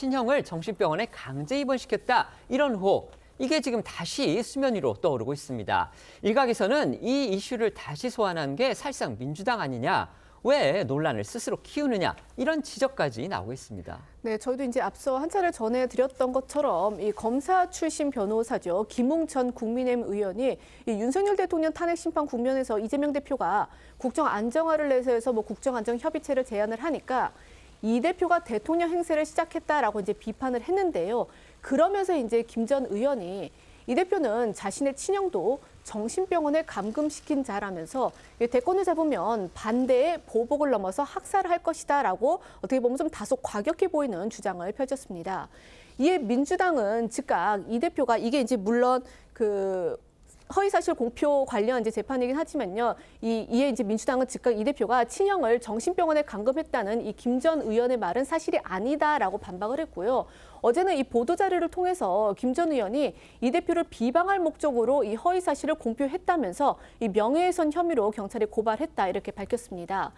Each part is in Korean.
친형을 정신병원에 강제 입원시켰다. 이런 의혹. 이게 지금 다시 수면 위로 떠오르고 있습니다. 일각에서는 이 이슈를 다시 소환한 게 사실상 민주당 아니냐. 왜 논란을 스스로 키우느냐. 이런 지적까지 나오고 있습니다. 네, 저희도 이제 앞서 한 차례 전해드렸던 것처럼 이 검사 출신 변호사죠. 김웅천 국민의힘 의원이 이 윤석열 대통령 탄핵 심판 국면에서 이재명 대표가 국정 안정화를 내세워서 국정 안정 협의체를 제안을 하니까 이 대표가 대통령 행세를 시작했다라고 이제 비판을 했는데요. 그러면서 이제 김 전 의원이 이 대표는 자신의 친형도 정신병원에 감금시킨 자라면서 대권을 잡으면 반대의 보복을 넘어서 학살할 것이다라고 어떻게 보면 좀 다소 과격해 보이는 주장을 펼쳤습니다. 이에 민주당은 즉각 이 대표가 이게 이제 물론 허위사실 공표 관련 이제 재판이긴 하지만요. 이에 이제 민주당은 즉각 이 대표가 친형을 정신병원에 감금했다는 이 김 전 의원의 말은 사실이 아니다라고 반박을 했고요. 어제는 이 보도자료를 통해서 김 전 의원이 이 대표를 비방할 목적으로 이 허위사실을 공표했다면서 이 명예훼손 혐의로 경찰에 고발했다 이렇게 밝혔습니다.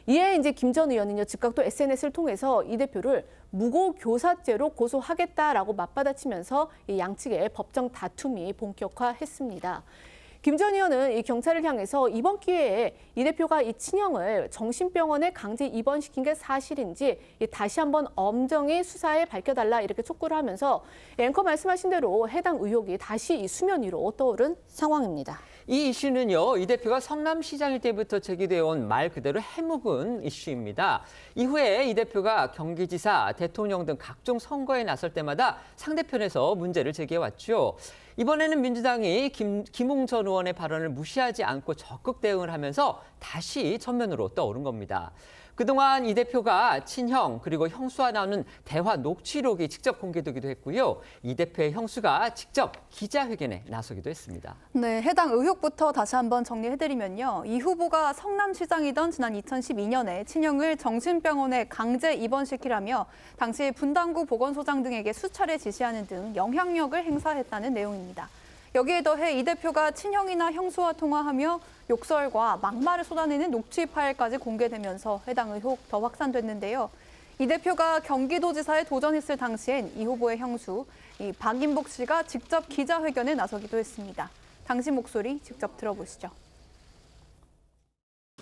이에 이제 김 전 의원은요, 즉각 또 SNS를 통해서 이 대표를 무고교사죄로 고소하겠다라고 맞받아치면서 이 양측의 법정 다툼이 본격화했습니다. 김 전 의원은 이 경찰을 향해서 이번 기회에 이 대표가 이 친형을 정신병원에 강제 입원시킨 게 사실인지 다시 한번 엄정히 수사에 밝혀달라 이렇게 촉구를 하면서 앵커 말씀하신 대로 해당 의혹이 다시 이 수면 위로 떠오른 상황입니다. 이 이슈는요, 이 대표가 성남시장일 때부터 제기되어 온 말 그대로 해묵은 이슈입니다. 이후에 이 대표가 경기지사, 대통령 등 각종 선거에 나설 때마다 상대편에서 문제를 제기해왔죠. 이번에는 민주당이 김웅 전 의원의 발언을 무시하지 않고 적극 대응을 하면서 다시 전면으로 떠오른 겁니다. 그동안 이 대표가 친형 그리고 형수와 나누는 대화 녹취록이 직접 공개되기도 했고요. 이 대표의 형수가 직접 기자회견에 나서기도 했습니다. 네, 해당 의혹부터 다시 한번 정리해드리면요. 이 후보가 성남시장이던 지난 2012년에 친형을 정신병원에 강제 입원시키라며 당시 분당구 보건소장 등에게 수차례 지시하는 등 영향력을 행사했다는 내용입니다. 여기에 더해 이 대표가 친형이나 형수와 통화하며 욕설과 막말을 쏟아내는 녹취 파일까지 공개되면서 해당 의혹 더 확산됐는데요. 이 대표가 경기도지사에 도전했을 당시엔 이 후보의 형수 박인복 씨가 직접 기자회견에 나서기도 했습니다. 당시 목소리 직접 들어보시죠.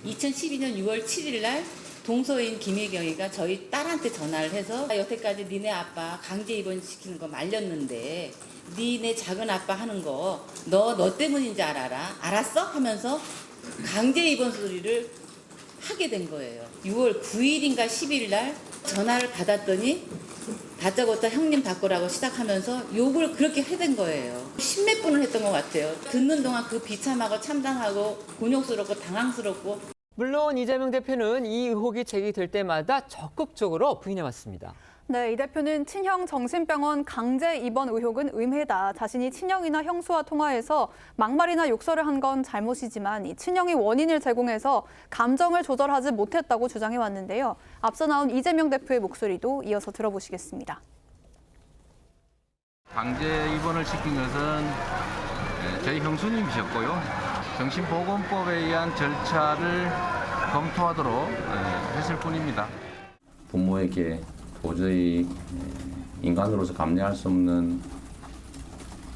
2012년 6월 7일 날 동서인 김혜경이가 저희 딸한테 전화를 해서 여태까지 니네 아빠 강제 입원시키는 거 말렸는데 니네 작은 아빠 하는 거 너 때문인지 알았어? 하면서 강제 입원 소리를 하게 된 거예요. 6월 9일인가 10일 날 전화를 받았더니 다짜고짜 형님 바꾸라고 시작하면서 욕을 그렇게 해댄 거예요. 십몇 분을 했던 것 같아요. 듣는 동안 그 비참하고 참담하고 곤욕스럽고 당황스럽고. 물론 이재명 대표는 이 의혹이 제기될 때마다 적극적으로 부인해왔습니다. 네, 이 대표는 친형 정신병원 강제 입원 의혹은 의매다. 자신이 친형이나 형수와 통화해서 막말이나 욕설을 한 건 잘못이지만 이 친형이 원인을 제공해서 감정을 조절하지 못했다고 주장해왔는데요. 앞서 나온 이재명 대표의 목소리도 이어서 들어보시겠습니다. 강제 입원을 시킨 것은 저희 형수님이셨고요. 정신보건법에 의한 절차를 검토하도록 했을 뿐입니다. 부모에게 도저히 인간으로서 감내할 수 없는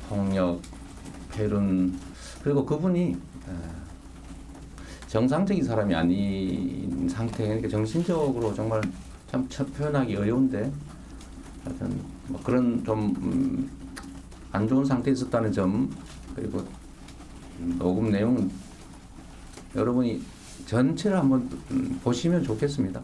폭력, 폐륜, 그리고 그분이 정상적인 사람이 아닌 상태니까 정신적으로 정말 참 표현하기 어려운데 하여튼 뭐 그런 좀 안 좋은 상태에 있었다는 점, 그리고 녹음 내용은 여러분이 전체를 한번 보시면 좋겠습니다.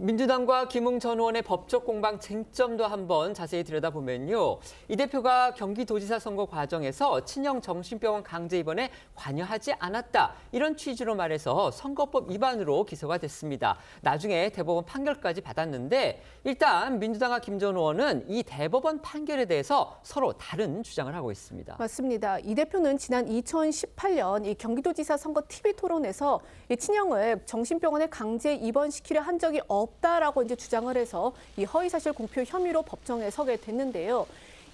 민주당과 김웅 전 의원의 법적 공방 쟁점도 한번 자세히 들여다보면요. 이 대표가 경기도지사 선거 과정에서 친형 정신병원 강제 입원에 관여하지 않았다. 이런 취지로 말해서 선거법 위반으로 기소가 됐습니다. 나중에 대법원 판결까지 받았는데 일단 민주당과 김 전 의원은 이 대법원 판결에 대해서 서로 다른 주장을 하고 있습니다. 맞습니다. 이 대표는 지난 2018년 이 경기도지사 선거 TV 토론에서 이 친형을 정신병원에 강제 입원시키려 한 적이 없다라고 이제 주장을 해서 이 허위사실 공표 혐의로 법정에 서게 됐는데요.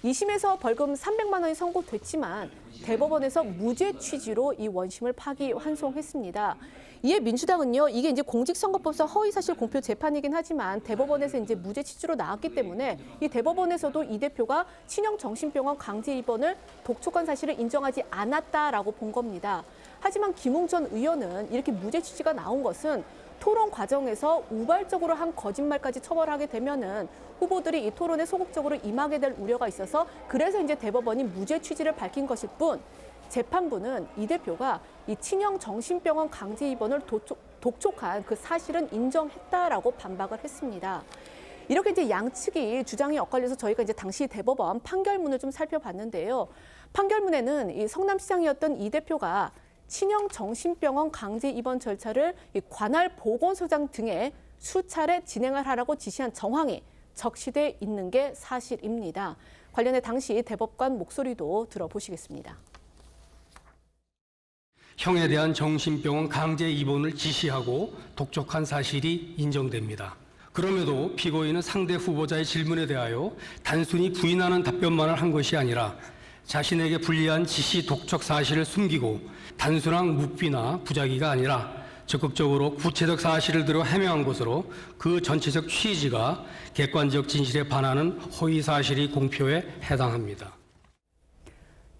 2심에서 벌금 300만 원이 선고됐지만 대법원에서 무죄 취지로 이 원심을 파기환송했습니다. 이에 민주당은요, 이게 이제 공직선거법상 허위사실 공표 재판이긴 하지만 대법원에서 이제 무죄 취지로 나왔기 때문에 이 대법원에서도 이 대표가 친형 정신병원 강제 입원을 독촉한 사실을 인정하지 않았다라고 본 겁니다. 하지만 김웅 전 의원은 이렇게 무죄 취지가 나온 것은 토론 과정에서 우발적으로 한 거짓말까지 처벌하게 되면은 후보들이 이 토론에 소극적으로 임하게 될 우려가 있어서 그래서 이제 대법원이 무죄 취지를 밝힌 것일 뿐 재판부는 이 대표가 이 친형 정신병원 강제 입원을 독촉한 그 사실은 인정했다라고 반박을 했습니다. 이렇게 이제 양측이 주장이 엇갈려서 저희가 이제 당시 대법원 판결문을 좀 살펴봤는데요. 판결문에는 이 성남시장이었던 이 대표가 친형 정신병원 강제 입원 절차를 이 관할 보건소장 등에 수차례 진행을 하라고 지시한 정황이 적시돼 있는 게 사실입니다. 관련해 당시 대법관 목소리도 들어보시겠습니다. 형에 대한 정신병원 강제 입원을 지시하고 독촉한 사실이 인정됩니다. 그럼에도 피고인은 상대 후보자의 질문에 대하여 단순히 부인하는 답변만을 한 것이 아니라 자신에게 불리한 지시 독촉 사실을 숨기고 단순한 묵비나 부작위가 아니라 적극적으로 구체적 사실을 들어 해명한 것으로 그 전체적 취지가 객관적 진실에 반하는 허위 사실이 공표에 해당합니다.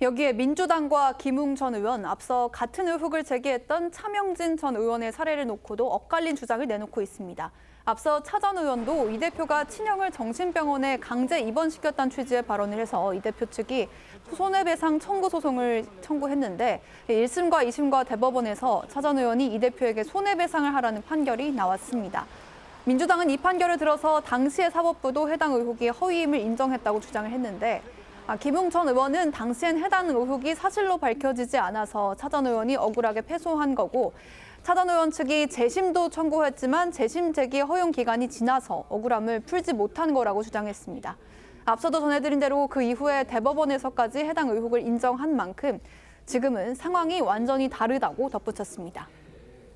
여기에 민주당과 김웅 전 의원, 앞서 같은 의혹을 제기했던 차명진 전 의원의 사례를 놓고도 엇갈린 주장을 내놓고 있습니다. 앞서 차 전 의원도 이 대표가 친형을 정신병원에 강제 입원시켰다는 취지의 발언을 해서 이 대표 측이 손해배상 청구 소송을 청구했는데 1심과 2심과 대법원에서 차 전 의원이 이 대표에게 손해배상을 하라는 판결이 나왔습니다. 민주당은 이 판결을 들어서 당시의 사법부도 해당 의혹이 허위임을 인정했다고 주장을 했는데 김웅 전 의원은 당시엔 해당 의혹이 사실로 밝혀지지 않아서 차 전 의원이 억울하게 패소한 거고 차 전 의원 측이 재심도 청구했지만 재심 제기 허용 기간이 지나서 억울함을 풀지 못한 거라고 주장했습니다. 앞서도 전해드린 대로 그 이후에 대법원에서까지 해당 의혹을 인정한 만큼 지금은 상황이 완전히 다르다고 덧붙였습니다.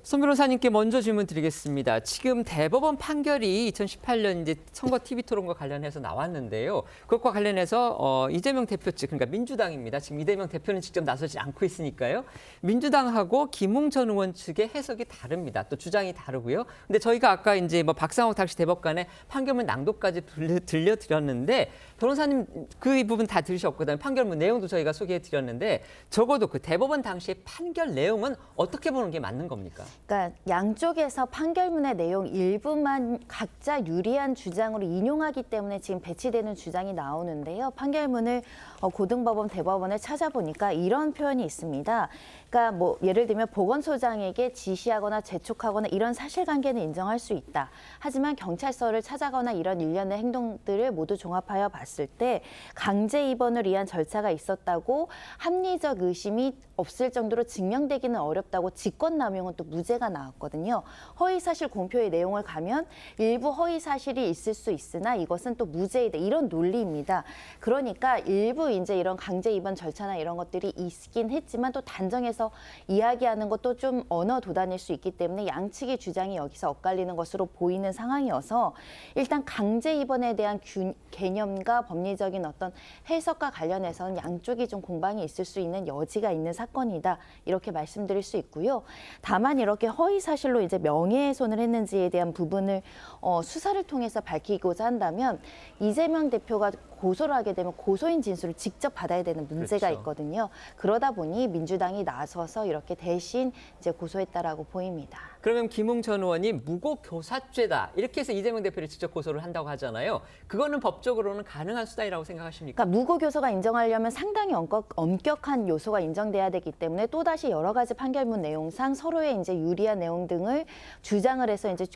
손 변호사님께 먼저 질문 드리겠습니다. 지금 대법원 판결이 2018년 이제 선거 TV 토론과 관련해서 나왔는데요. 그것과 관련해서 이재명 대표 측, 그러니까 민주당입니다. 지금 이재명 대표는 직접 나서지 않고 있으니까요. 민주당하고 김웅 전 의원 측의 해석이 다릅니다. 또 주장이 다르고요. 근데 저희가 아까 이제 뭐 박상욱 당시 대법관의 판결문 낭독까지 들려드렸는데 변호사님 그 부분 다 들으셨거든요. 판결문 내용도 저희가 소개해드렸는데 적어도 그 대법원 당시의 판결 내용은 어떻게 보는 게 맞는 겁니까? 그러니까 양쪽에서 판결문의 내용 일부만 각자 유리한 주장으로 인용하기 때문에 지금 배치되는 주장이 나오는데요. 판결문을 고등법원, 대법원을 찾아보니까 이런 표현이 있습니다. 그러니까 뭐 예를 들면 보건소장에게 지시하거나 재촉하거나 이런 사실관계는 인정할 수 있다. 하지만 경찰서를 찾아가거나 이런 일련의 행동들을 모두 종합하여 봤을 때 강제 입원을 위한 절차가 있었다고 합리적 의심이 없을 정도로 증명되기는 어렵다고 직권남용은 또 무죄가 나왔거든요. 허위사실 공표의 내용을 가면 일부 허위사실이 있을 수 있으나 이것은 또 무죄이다. 이런 논리입니다. 그러니까 일부 이제 이런 강제 입원 절차나 이런 것들이 있긴 했지만 또 단정해서 이야기하는 것도 좀 언어 도단일 수 있기 때문에 양측의 주장이 여기서 엇갈리는 것으로 보이는 상황이어서 일단 강제 입원에 대한 개념과 법리적인 어떤 해석과 관련해서는 양쪽이 좀 공방이 있을 수 있는 여지가 있는 사건이다. 이렇게 말씀드릴 수 있고요. 다만 이렇게 허위 사실로 이제 명예훼손을 했는지에 대한 부분을 수사를 통해서 밝히고자 한다면 이재명 대표가 고소를 하게 되면 고소인 진술을 직접 받아야 되는 문제가 그렇죠. 있거든요. 그러다 보니 민주당이 나서서 이렇게 대신 이제 고소했다라고 보입니다. 그러면 김웅 전 의원이 무고교사죄다 이렇게 해서 이재명 대표를 직접 고소를 한다고 하잖아요. 그거는 법적으로는 가능한 수단이라고 생각하십니까? 그러니까 무고교사가 인정하려면 상당히 엄격한 요소가 인정돼야 되기 때문에 또다시 여러 가지 판결문 내용상 서로의 이제 유리한 내용 등을 주장을 해서 이제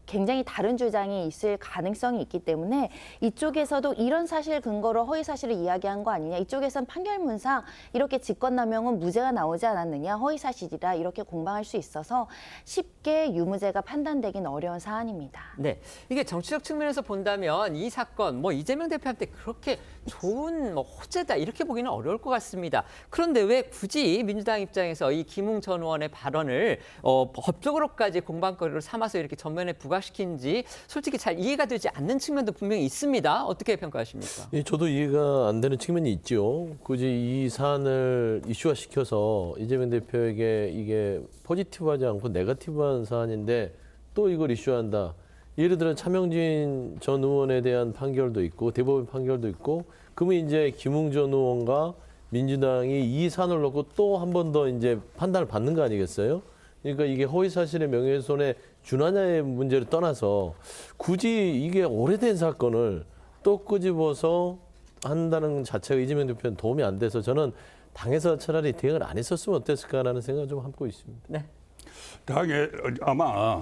굉장히 다른 주장이 있을 가능성이 있기 때문에 이쪽에서도 이런 사실 근거로 허위 사실을 이야기한 거 아니냐. 이쪽에서는 판결문상 이렇게 직권남용은 무죄가 나오지 않았느냐. 허위 사실이라 이렇게 공방할 수 있어서 쉽게 유무죄가 판단되긴 어려운 사안입니다. 네, 이게 정치적 측면에서 본다면 이 사건 뭐 이재명 대표한테 그렇게 좋은 뭐 호재다 이렇게 보기는 어려울 것 같습니다. 그런데 왜 굳이 민주당 입장에서 이 김웅 전 의원의 발언을 법적으로까지 공방거리로 삼아서 이렇게 전면에 부각 부각시킨지 솔직히 잘 이해가 되지 않는 측면도 분명히 있습니다. 어떻게 평가하십니까? 예, 저도 이해가 안 되는 측면이 있죠. 굳이 이 사안을 이슈화시켜서 이재명 대표에게 이게 포지티브하지 않고 네거티브한 사안인데 또 이걸 이슈한다. 예를 들어 차명진 전 의원에 대한 판결도 있고 대법원 판결도 있고 그러면 이제 김웅 전 의원과 민주당이 이 사안을 놓고 또 한 번 더 이제 판단을 받는 거 아니겠어요? 그러니까 이게 허위사실의 명예훼손에 준하냐의 문제를 떠나서 굳이 이게 오래된 사건을 또 끄집어서 한다는 자체가 이재명 대표는 도움이 안 돼서 저는 당에서 차라리 대응을 안 했었으면 어땠을까라는 생각을 좀 하고 있습니다. 네. 당에 아마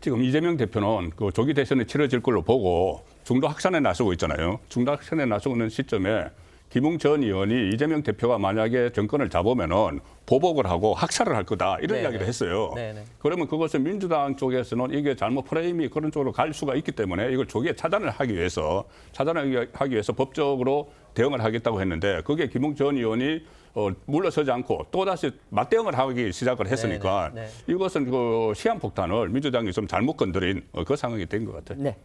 지금 이재명 대표는 그 조기 대선이 치러질 걸로 보고 중도 확산에 나서고 있잖아요. 중도 확산에 나서고 있는 시점에 김웅 전 의원이 이재명 대표가 만약에 정권을 잡으면은 보복을 하고 학살을 할 거다 이런 네네. 이야기를 했어요. 네네. 그러면 그것은 민주당 쪽에서는 이게 잘못 프레임이 그런 쪽으로 갈 수가 있기 때문에 이걸 조기에 차단을 하기 위해서 법적으로 대응을 하겠다고 했는데 그게 김웅 전 의원이 물러서지 않고 또다시 맞대응을 하기 시작을 했으니까 네네. 이것은 그 시한폭탄을 민주당이 좀 잘못 건드린 그 상황이 된 것 같아요. 네.